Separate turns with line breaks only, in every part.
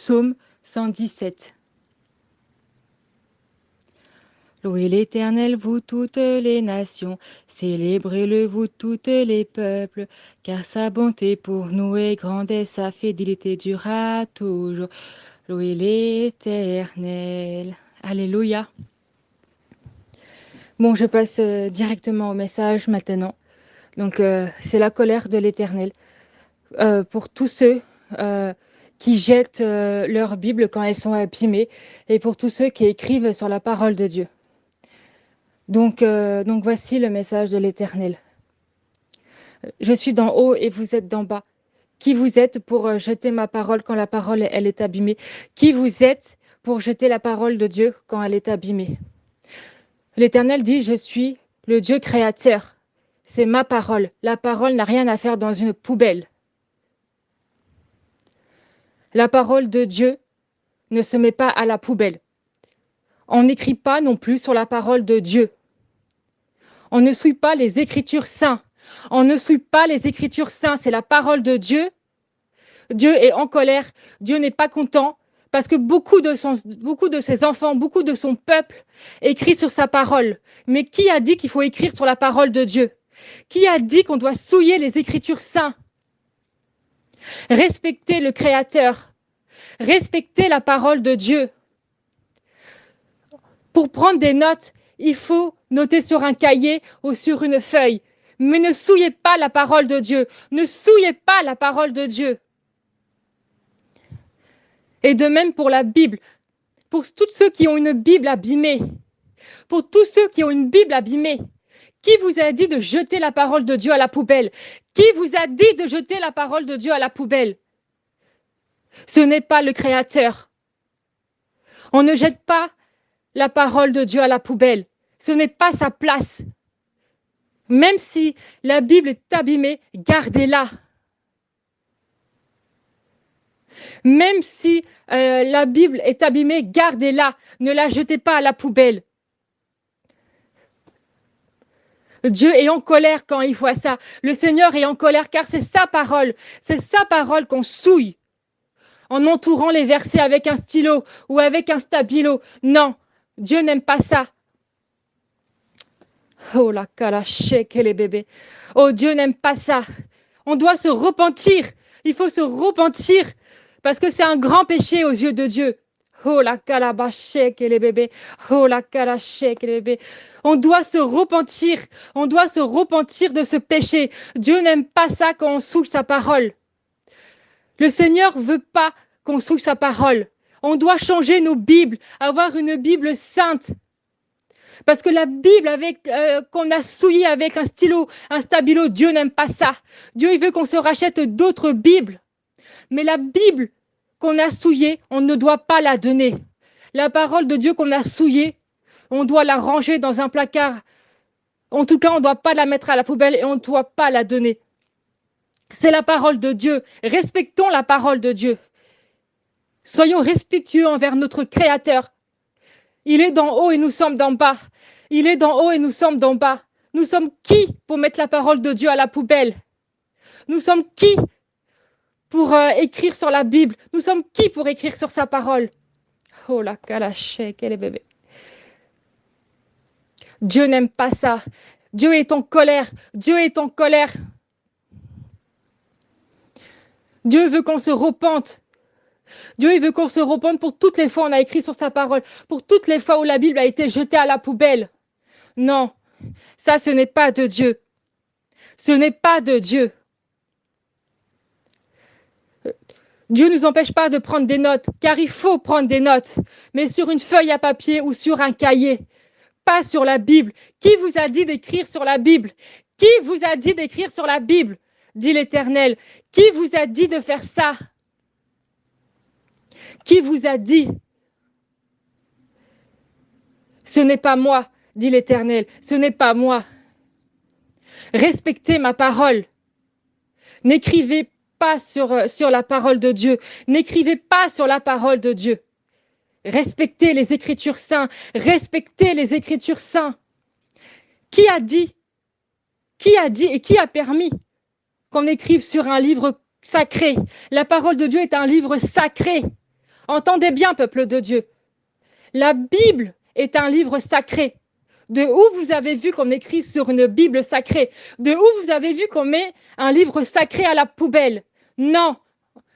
Psaume 117. Louez l'Éternel, vous toutes les nations, célébrez-le, vous toutes les peuples, car sa bonté pour nous est grande et sa fidélité durera toujours. Louez l'Éternel. Alléluia. Bon, je passe directement au message maintenant. Donc, c'est la colère de l'Éternel pour tous ceux qui jettent leur Bible quand elles sont abîmées et pour tous ceux qui écrivent sur la parole de Dieu. Donc voici le message de l'Éternel. Je suis d'en haut et vous êtes d'en bas. Qui vous êtes pour jeter ma parole quand la parole elle est abîmée? Qui vous êtes pour jeter la parole de Dieu quand elle est abîmée? L'Éternel dit, je suis le Dieu créateur. C'est ma parole. La parole n'a rien à faire dans une poubelle. La parole de Dieu ne se met pas à la poubelle. On n'écrit pas non plus sur la parole de Dieu. On ne suit pas les Écritures saintes. On ne suit pas les Écritures saintes. C'est la parole de Dieu. Dieu est en colère. Dieu n'est pas content parce que beaucoup de ses enfants, beaucoup de son peuple écrit sur sa parole. Mais qui a dit qu'il faut écrire sur la parole de Dieu? Qui a dit qu'on doit souiller les Écritures saintes? Respecter le Créateur. Respecter la parole de Dieu. Pour prendre des notes, il faut noter sur un cahier ou sur une feuille. Mais ne souillez pas la parole de Dieu. Ne souillez pas la parole de Dieu. Et de même pour la Bible. Pour tous ceux qui ont une Bible abîmée. Pour tous ceux qui ont une Bible abîmée. Qui vous a dit de jeter la parole de Dieu à la poubelle? Qui vous a dit de jeter la parole de Dieu à la poubelle? Ce n'est pas le Créateur. On ne jette pas la parole de Dieu à la poubelle. Ce n'est pas sa place. Même si la Bible est abîmée, gardez-la. Même si la Bible est abîmée, gardez-la. Ne la jetez pas à la poubelle. Dieu est en colère quand il voit ça. Le Seigneur est en colère car c'est sa parole. C'est sa parole qu'on souille. En entourant les versets avec un stylo ou avec un stabilo. Non, Dieu n'aime pas ça. Oh la calachèque et les bébés. Oh, Dieu n'aime pas ça. On doit se repentir. Il faut se repentir parce que c'est un grand péché aux yeux de Dieu. Oh la calabachèque et les bébés. Oh la calachèque et les bébés. On doit se repentir. On doit se repentir de ce péché. Dieu n'aime pas ça quand on souille sa parole. Le Seigneur veut pas qu'on souille sa parole. On doit changer nos Bibles, avoir une Bible sainte. Parce que la Bible qu'on a souillée avec un stylo, un stabilo, Dieu n'aime pas ça. Dieu, il veut qu'on se rachète d'autres Bibles. Mais la Bible qu'on a souillée, on ne doit pas la donner. La parole de Dieu qu'on a souillée, on doit la ranger dans un placard. En tout cas, on ne doit pas la mettre à la poubelle et on ne doit pas la donner. C'est la parole de Dieu. Respectons la parole de Dieu. Soyons respectueux envers notre Créateur. Il est d'en haut et nous sommes d'en bas. Il est d'en haut et nous sommes d'en bas. Nous sommes qui pour mettre la parole de Dieu à la poubelle? Nous sommes qui pour écrire sur la Bible? Nous sommes qui pour écrire sur sa parole? Oh la calachèque et les bébés. Dieu n'aime pas ça. Dieu est en colère. Dieu est en colère. Dieu veut qu'on se repente. Dieu, il veut qu'on se repente pour toutes les fois où on a écrit sur sa parole, pour toutes les fois où la Bible a été jetée à la poubelle. Non, ça, ce n'est pas de Dieu. Ce n'est pas de Dieu. Dieu ne nous empêche pas de prendre des notes, car il faut prendre des notes, mais sur une feuille à papier ou sur un cahier, pas sur la Bible. Qui vous a dit d'écrire sur la Bible? Qui vous a dit d'écrire sur la Bible? Dit l'Éternel. Qui vous a dit de faire ça? Qui vous a dit? Ce n'est pas moi, dit l'Éternel, ce n'est pas moi. Respectez ma parole. N'écrivez pas sur la parole de Dieu. N'écrivez pas sur la parole de Dieu. Respectez les Écritures saintes. Respectez les Écritures saintes. Qui a dit et qui a permis qu'on écrive sur un livre sacré? La parole de Dieu est un livre sacré. Entendez bien, peuple de Dieu. La Bible est un livre sacré. De où vous avez vu qu'on écrit sur une Bible sacrée? De où vous avez vu qu'on met un livre sacré à la poubelle? Non.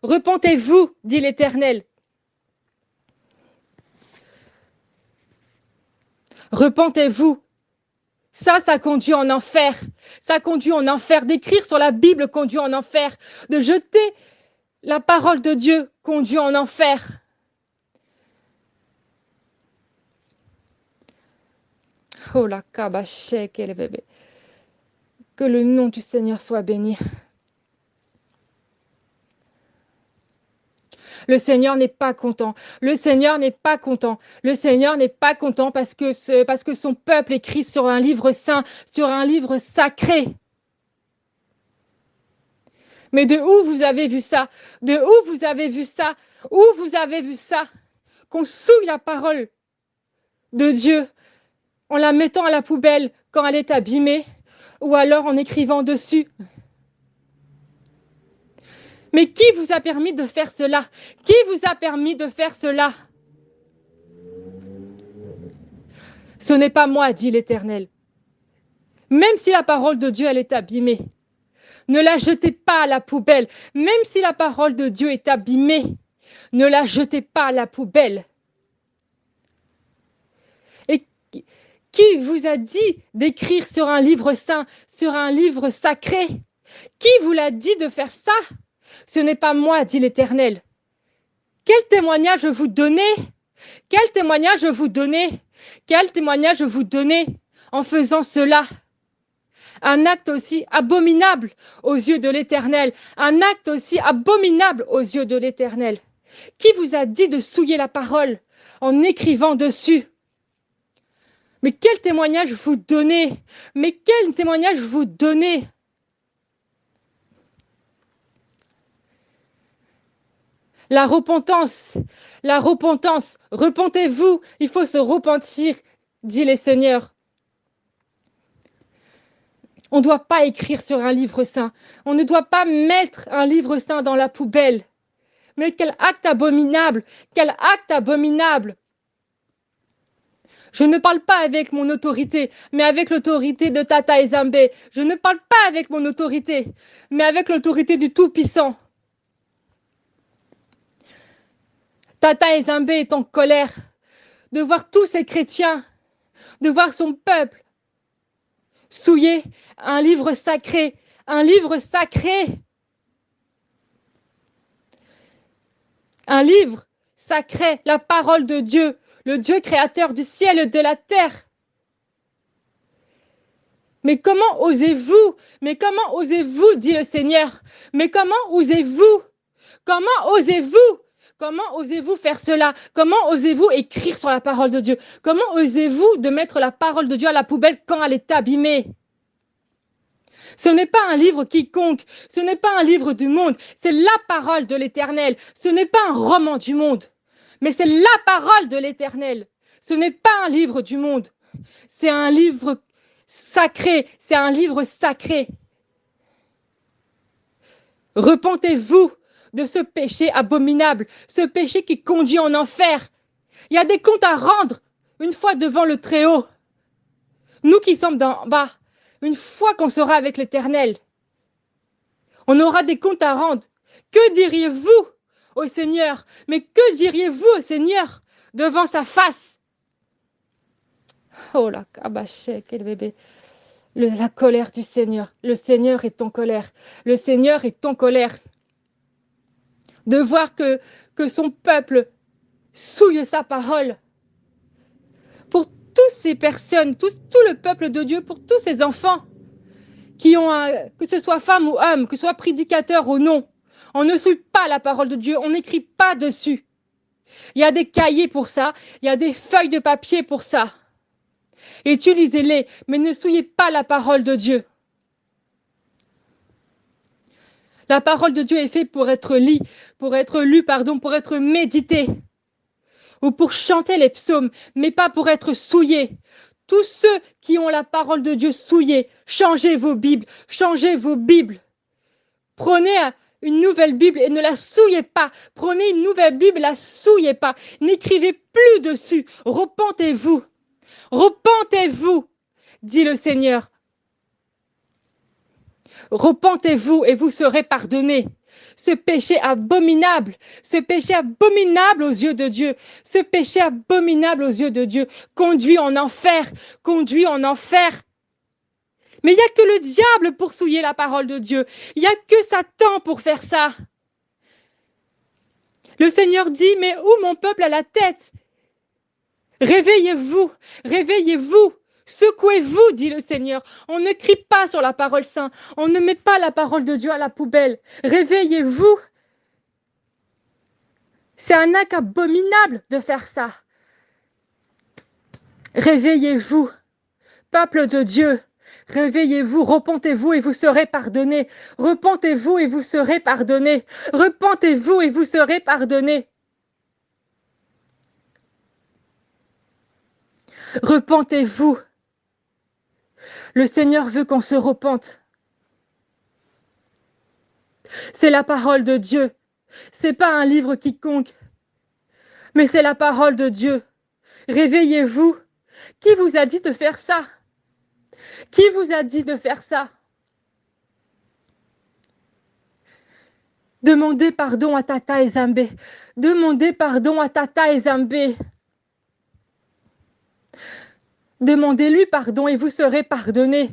Repentez-vous, dit l'Éternel. Repentez-vous. Ça conduit en enfer. Ça conduit en enfer. D'écrire sur la Bible conduit en enfer. De jeter la parole de Dieu conduit en enfer. Oh la kabaché, quel bébé. Que le nom du Seigneur soit béni. Le Seigneur n'est pas content. Le Seigneur n'est pas content. Le Seigneur n'est pas content parce que son peuple écrit sur un livre saint, sur un livre sacré. Mais de où vous avez vu ça? De où vous avez vu ça? Où vous avez vu ça? Qu'on souille la parole de Dieu en la mettant à la poubelle quand elle est abîmée, ou alors en écrivant dessus. Mais qui vous a permis de faire cela? Qui vous a permis de faire cela? Ce n'est pas moi, dit l'Éternel. Même si la parole de Dieu, elle est abîmée, ne la jetez pas à la poubelle. Même si la parole de Dieu est abîmée, ne la jetez pas à la poubelle. Et qui vous a dit d'écrire sur un livre saint, sur un livre sacré? Qui vous l'a dit de faire ça? Ce n'est pas moi, dit l'Éternel. Quel témoignage vous donnez? Quel témoignage vous donnez? Quel témoignage vous donnez en faisant cela? Un acte aussi abominable aux yeux de l'Éternel. Un acte aussi abominable aux yeux de l'Éternel. Qui vous a dit de souiller la parole en écrivant dessus? Mais quel témoignage vous donnez? Mais quel témoignage vous donnez? La repentance, repentez-vous, il faut se repentir, dit le Seigneur. On ne doit pas écrire sur un livre saint, on ne doit pas mettre un livre saint dans la poubelle. Mais quel acte abominable, quel acte abominable! Je ne parle pas avec mon autorité, mais avec l'autorité de Tata Ezambé. Je ne parle pas avec mon autorité, mais avec l'autorité du Tout-Puissant. Tata Ezambé est en colère de voir tous ces chrétiens, de voir son peuple souiller un livre sacré, un livre sacré. Un livre sacré, la parole de Dieu, le Dieu créateur du ciel et de la terre. Mais comment osez-vous? Mais comment osez-vous, dit le Seigneur? Mais comment osez-vous? Comment osez-vous? Comment osez-vous faire cela? Comment osez-vous écrire sur la parole de Dieu? Comment osez-vous de mettre la parole de Dieu à la poubelle quand elle est abîmée? Ce n'est pas un livre quiconque, ce n'est pas un livre du monde, c'est la parole de l'Éternel. Ce n'est pas un roman du monde, mais c'est la parole de l'Éternel. Ce n'est pas un livre du monde, c'est un livre sacré, c'est un livre sacré. Repentez-vous de ce péché abominable, ce péché qui conduit en enfer. Il y a des comptes à rendre une fois devant le Très-Haut. Nous qui sommes d'en bas, une fois qu'on sera avec l'Éternel, on aura des comptes à rendre. Que diriez-vous au Seigneur? Mais que diriez-vous au Seigneur devant sa face? Oh la cabaché, quel bébé. La colère du Seigneur. Le Seigneur est en colère. Le Seigneur est en colère. De voir que son peuple souille sa parole. Pour toutes ces personnes, tout le peuple de Dieu, pour tous ces enfants qui ont, que ce soit femme ou homme, que ce soit prédicateur ou non, on ne souille pas la parole de Dieu, on n'écrit pas dessus. Il y a des cahiers pour ça, il y a des feuilles de papier pour ça. Utilisez-les, mais ne souillez pas la parole de Dieu. La parole de Dieu est faite pour être lue, pour être méditée. Ou pour chanter les psaumes, mais pas pour être souillés. Tous ceux qui ont la parole de Dieu souillée, changez vos Bibles, changez vos Bibles. Prenez une nouvelle Bible et ne la souillez pas. Prenez une nouvelle Bible et la souillez pas. N'écrivez plus dessus. Repentez-vous. Repentez-vous, dit le Seigneur. Repentez-vous et vous serez pardonnés. Ce péché abominable aux yeux de Dieu, ce péché abominable aux yeux de Dieu, conduit en enfer. Mais il n'y a que le diable pour souiller la parole de Dieu. Il n'y a que Satan pour faire ça. Le Seigneur dit, mais où mon peuple a la tête? Réveillez-vous, réveillez-vous. Secouez-vous, dit le Seigneur. On ne crie pas sur la parole sainte. On ne met pas la parole de Dieu à la poubelle. Réveillez-vous. C'est un acte abominable de faire ça. Réveillez-vous, peuple de Dieu. Réveillez-vous, repentez-vous et vous serez pardonnés. Repentez-vous et vous serez pardonnés. Repentez-vous et vous serez pardonnés. Repentez-vous. Le Seigneur veut qu'on se repente. C'est la parole de Dieu. C'est pas un livre quiconque, mais c'est la parole de Dieu. Réveillez-vous. Qui vous a dit de faire ça? Qui vous a dit de faire ça? Demandez pardon à Tata Ezambé. Demandez pardon à Tata Ezambé. Demandez-lui pardon et vous serez pardonnés.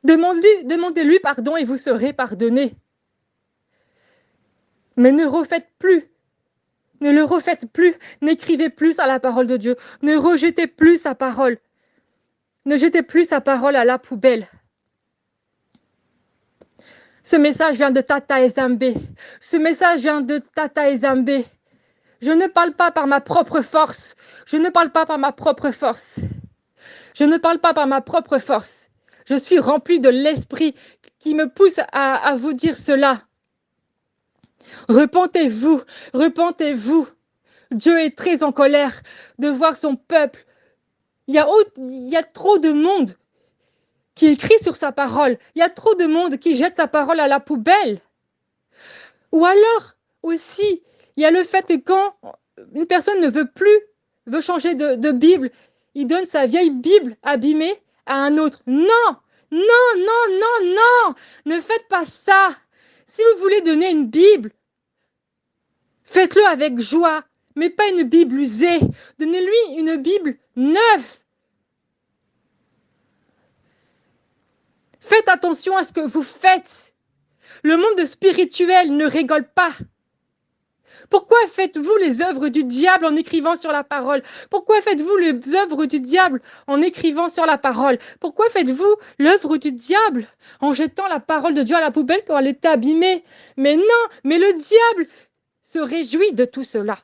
Demandez-lui pardon et vous serez pardonnés. Mais ne refaites plus. Ne le refaites plus. N'écrivez plus à la parole de Dieu. Ne rejetez plus sa parole. Ne jetez plus sa parole à la poubelle. Ce message vient de Tata Ezambé. Ce message vient de Tata Ezambé. Je ne parle pas par ma propre force. Je ne parle pas par ma propre force. Je ne parle pas par ma propre force. Je suis remplie de l'esprit qui me pousse à vous dire cela. Repentez-vous, repentez-vous. Dieu est très en colère de voir son peuple. Il y a trop de monde qui écrit sur sa parole. Il y a trop de monde qui jette sa parole à la poubelle. Ou alors, aussi, il y a le fait que quand une personne ne veut changer de Bible, il donne sa vieille Bible abîmée à un autre. Non, non, non, non, non, ne faites pas ça. Si vous voulez donner une Bible, faites-le avec joie, mais pas une Bible usée. Donnez-lui une Bible neuve. Faites attention à ce que vous faites. Le monde spirituel ne rigole pas. Pourquoi faites-vous les œuvres du diable en écrivant sur la parole? Pourquoi faites-vous les œuvres du diable en écrivant sur la parole? Pourquoi faites-vous l'œuvre du diable en jetant la parole de Dieu à la poubelle quand elle était abîmée? Mais non, mais le diable se réjouit de tout cela.